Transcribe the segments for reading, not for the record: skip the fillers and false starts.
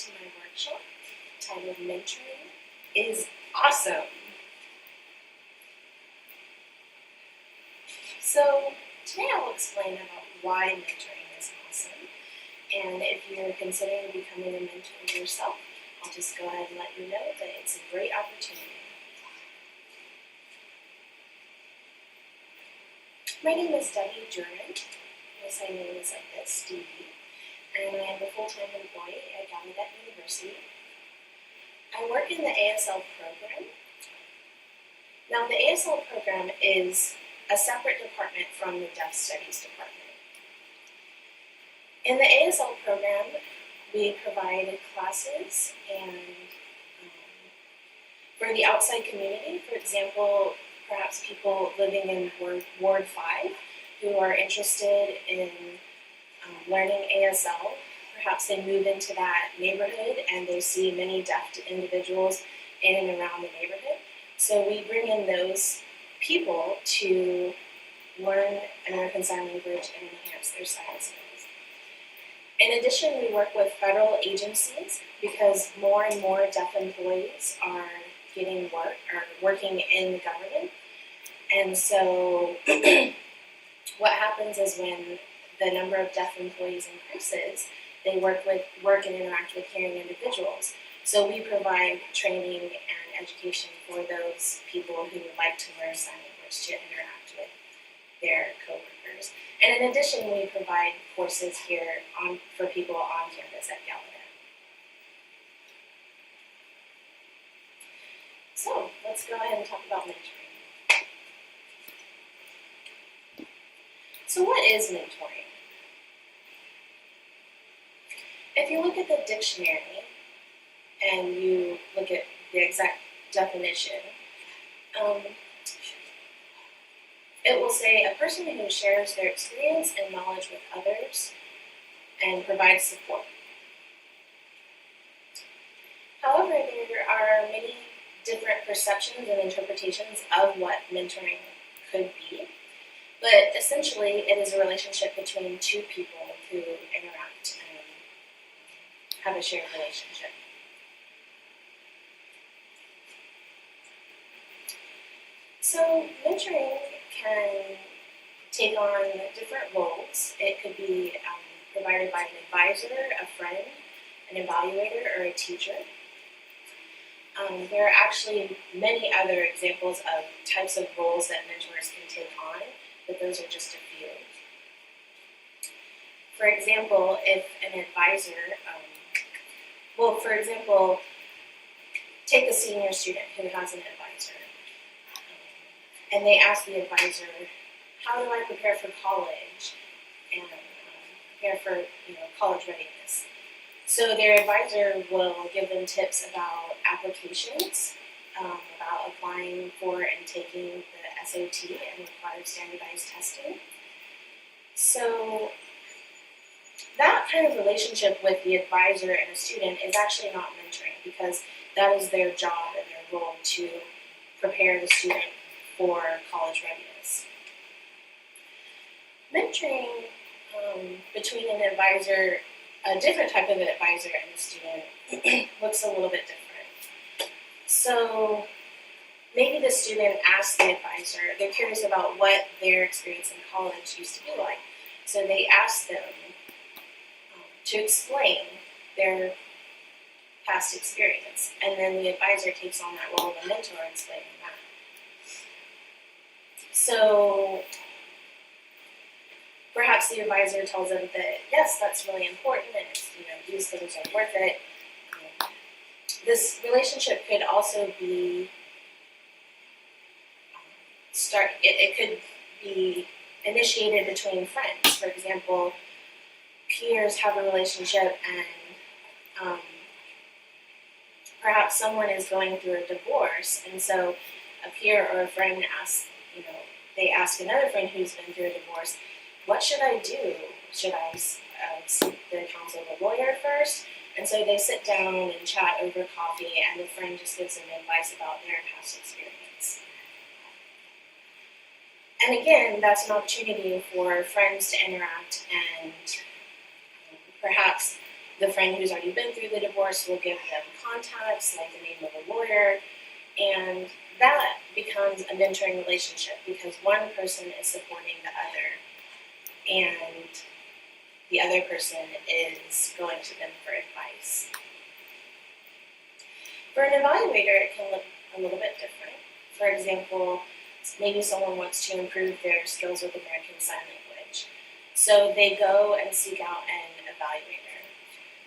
to my workshop titled Mentoring is Awesome. So today I will explain about why mentoring is awesome, and if you're considering becoming a mentor yourself, I'll just go ahead and let you know that it's a great opportunity. My name is Debbie German. My sign name is like this, Stevie, and I am a full-time employee at Gallaudet University. I work in the ASL program. Now, the ASL program is a separate department from the Deaf Studies department. In the ASL program, we provide classes and for the outside community, for example, perhaps people living in Ward 5 who are interested in learning ASL. Perhaps they move into that neighborhood and they see many deaf individuals in and around the neighborhood. So we bring in those people to learn American Sign Language and enhance their sign skills. In addition, we work with federal agencies because more and more deaf employees are getting work or working in the government. And so what happens is when the number of deaf employees increases, they work and interact with hearing individuals. So we provide training and education for those people who would like to learn sign language to interact with their coworkers. And in addition, we provide courses here for people on campus at Gallaudet. So let's go ahead and talk about mentoring. So what is mentoring? If you look at the dictionary and you look at the exact definition, it will say a person who shares their experience and knowledge with others and provides support. However, there are many different perceptions and interpretations of what mentoring could be, but essentially it is a relationship between two people who interact and have a shared relationship. So mentoring can take on different roles. It could be provided by an advisor, a friend, an evaluator, or a teacher. There are actually many other examples of types of roles that mentors can take on, but those are just a few. For example, if an advisor, take a senior student who has an advisor, and they ask the advisor, how do I prepare for college and prepare for college readiness? So their advisor will give them tips about applications, about applying for and taking the SAT and required standardized testing. So that kind of relationship with the advisor and a student is actually not mentoring because that is their job and their role to prepare the student for college readiness. Mentoring between an advisor, a different type of advisor and a student looks a little bit different. So maybe the student asks the advisor, they're curious about what their experience in college used to be like. So they ask them to explain their past experience, and then the advisor takes on that role of a mentor explaining that. So perhaps the advisor tells them that yes, that's really important, and these things are worth it. This relationship could also be it could be initiated between friends. For example, peers have a relationship, and perhaps someone is going through a divorce, and so a peer or a friend asks, they ask another friend who's been through a divorce, what should I do? Should I seek the counsel of a lawyer first? And so they sit down and chat over coffee, and the friend just gives them advice about their past experience. And again, that's an opportunity for friends to interact and perhaps the friend who's already been through the divorce will give them contacts, like the name of a lawyer, and that becomes a mentoring relationship because one person is supporting the other, and the other person is going to them for advice. For an evaluator, it can look a little bit different. For example, maybe someone wants to improve their skills with American Sign Language. So they go and seek out an evaluator.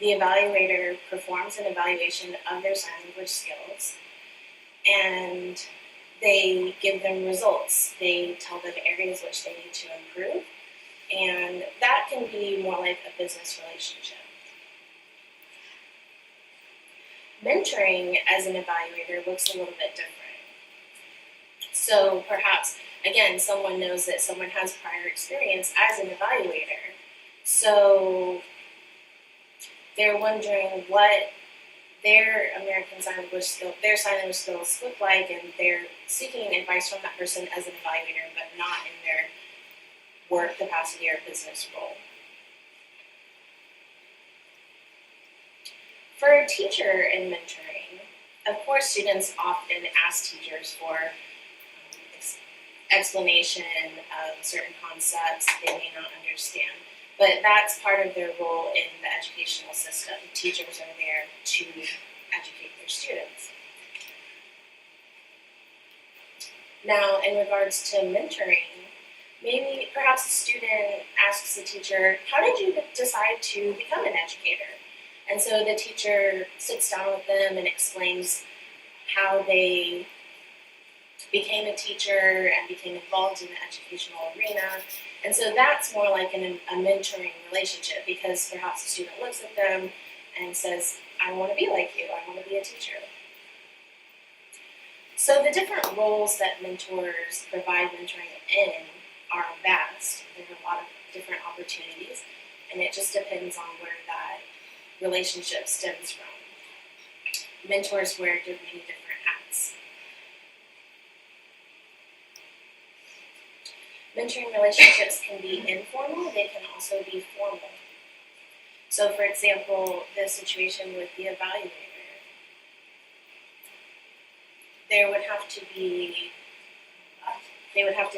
The evaluator performs an evaluation of their sign language skills, and they give them results. They tell them areas which they need to improve, and that can be more like a business relationship. Mentoring as an evaluator looks a little bit different. So perhaps, again, someone knows that someone has prior experience as an evaluator. So they're wondering what their American Sign Language skill, their sign language skills look like, and they're seeking advice from that person as an evaluator, but not in their work capacity or business role. For a teacher in mentoring, of course, students often ask teachers for explanation of certain concepts they may not understand, but that's part of their role in the educational system. Teachers are there to educate their students. Now, in regards to mentoring, maybe perhaps a student asks the teacher, how did you decide to become an educator? And so the teacher sits down with them and explains how they became a teacher and became involved in the educational arena. And so that's more like a mentoring relationship, because perhaps the student looks at them and says, I want to be like you, I want to be a teacher. So the different roles that mentors provide mentoring in are vast. There are a lot of different opportunities, and it just depends on where that relationship stems from. Mentors wear many different hats. Mentoring relationships can be informal, they can also be formal. So for example, the situation with the evaluator, they would have to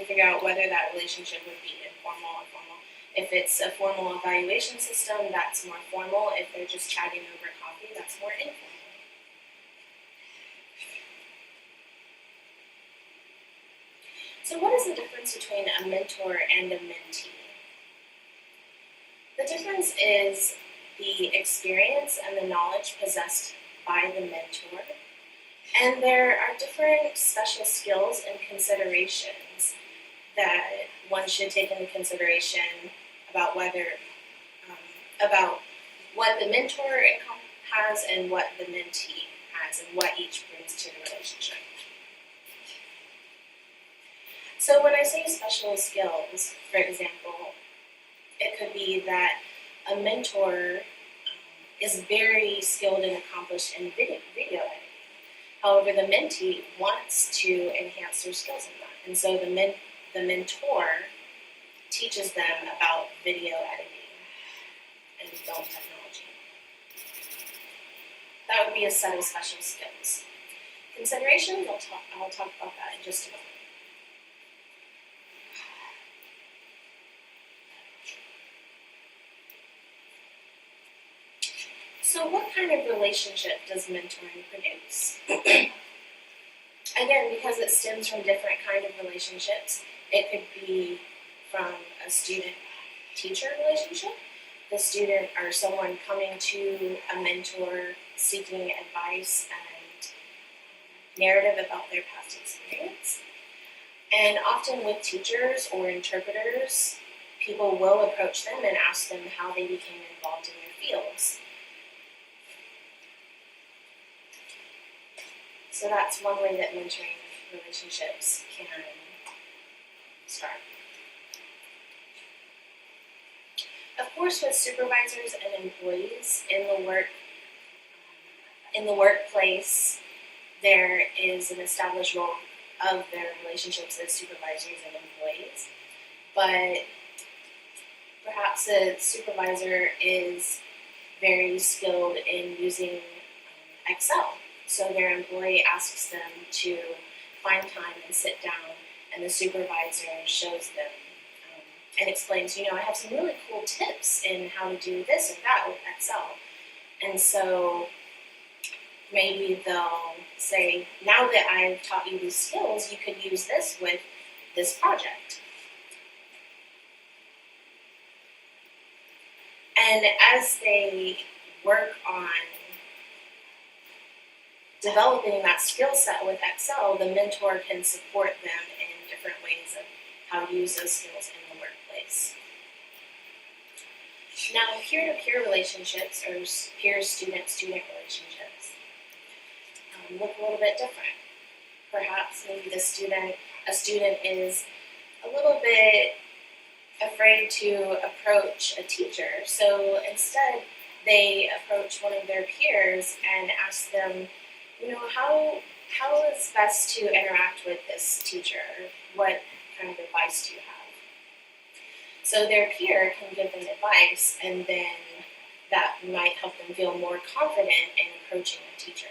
figure out whether that relationship would be informal or formal. If it's a formal evaluation system, that's more formal. If they're just chatting over coffee, that's more informal. So what is the difference between a mentor and a mentee? The difference is the experience and the knowledge possessed by the mentor. And there are different special skills and considerations that one should take into consideration about about what the mentor has and what the mentee has, and what each brings to the relationship. So when I say special skills, for example, it could be that a mentor is very skilled and accomplished in video editing. However, the mentee wants to enhance their skills in that. And so the mentor teaches them about video editing and film technology. That would be a set of special skills. Considerations, I'll talk about that in just a moment. So what kind of relationship does mentoring produce? Again, because it stems from different kind of relationships, it could be from a student-teacher relationship, the student or someone coming to a mentor seeking advice and narrative about their past experience. And often with teachers or interpreters, people will approach them and ask them how they became involved in their fields. So that's one way that mentoring relationships can start. Of course, with supervisors and employees in the workplace, there is an established role of their relationships as supervisors and employees. But perhaps a supervisor is very skilled in using Excel. So their employee asks them to find time and sit down, and the supervisor shows them and explains, I have some really cool tips in how to do this or that with Excel. And so maybe they'll say, now that I've taught you these skills, you could use this with this project. And as they work on developing that skill set with Excel, the mentor can support them in different ways of how to use those skills in the workplace. Now, peer-to-peer relationships or peer-student-student relationships look a little bit different. Perhaps maybe a student is a little bit afraid to approach a teacher, so instead they approach one of their peers and ask them, how is best to interact with this teacher? What kind of advice do you have? So their peer can give them advice, and then that might help them feel more confident in approaching a teacher.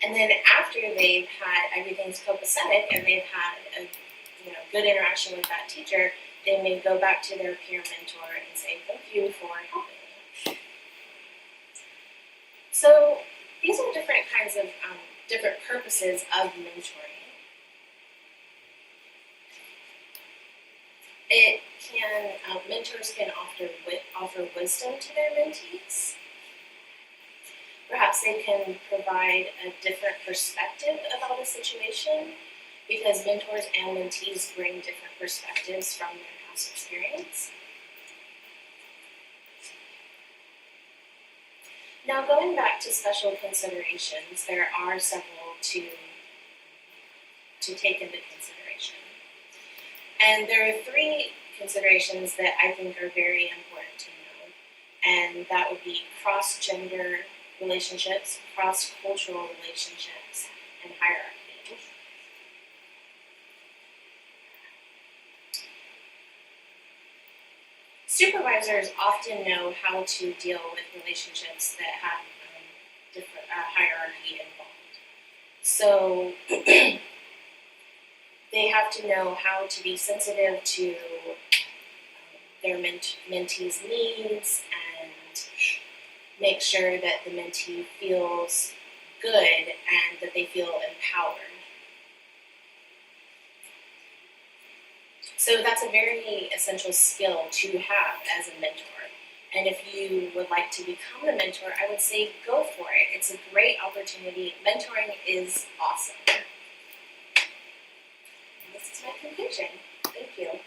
And then after they've had everything's copacetic and they've had a good interaction with that teacher, they may go back to their peer mentor and say, thank you for helping me. So these are different kinds of different purposes of mentoring. Mentors can offer wisdom to their mentees. Perhaps they can provide a different perspective about a situation, because mentors and mentees bring different perspectives from their past experience. Now, going back to special considerations, there are several to take into consideration. And there are three considerations that I think are very important to know, and that would be cross-gender relationships, cross-cultural relationships, and hierarchy. Supervisors often know how to deal with relationships that have different hierarchy involved. So they have to know how to be sensitive to their mentees' needs and make sure that the mentee feels good and that they feel empowered. So that's a very essential skill to have as a mentor. And if you would like to become a mentor, I would say go for it. It's a great opportunity. Mentoring is awesome. And this is my conclusion. Thank you.